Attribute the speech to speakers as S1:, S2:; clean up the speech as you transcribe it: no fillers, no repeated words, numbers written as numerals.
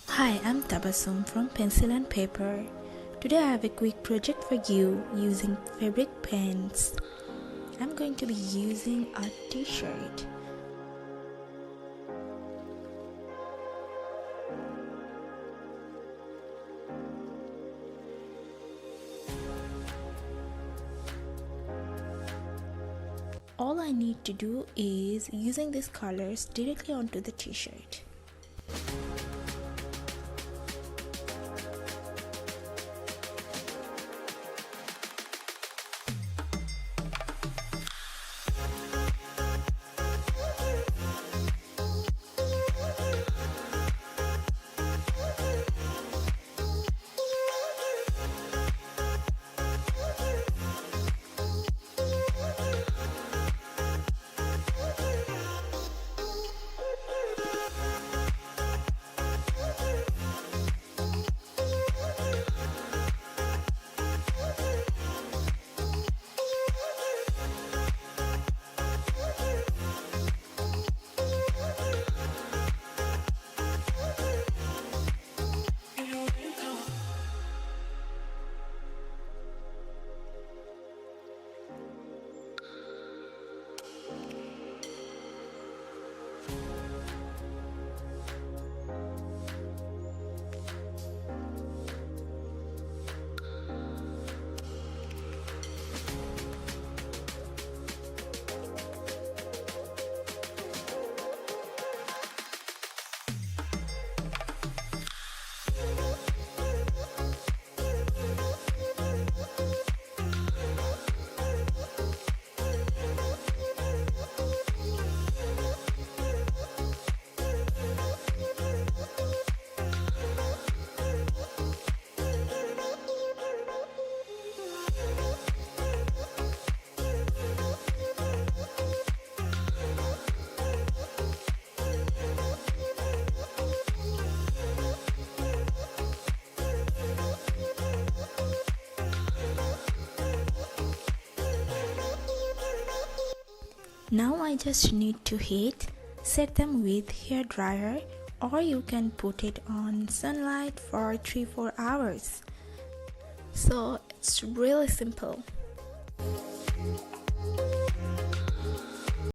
S1: Hi, I'm Tabassum from Pencil and Paper. Today I have a quick project for you using fabric pens. I'm going to be using a t-shirt. All I need to do is using these colors directly onto the t-shirt. Now I just need to set them with hair dryer, or you can put it on sunlight for 3-4 hours. So it's really simple.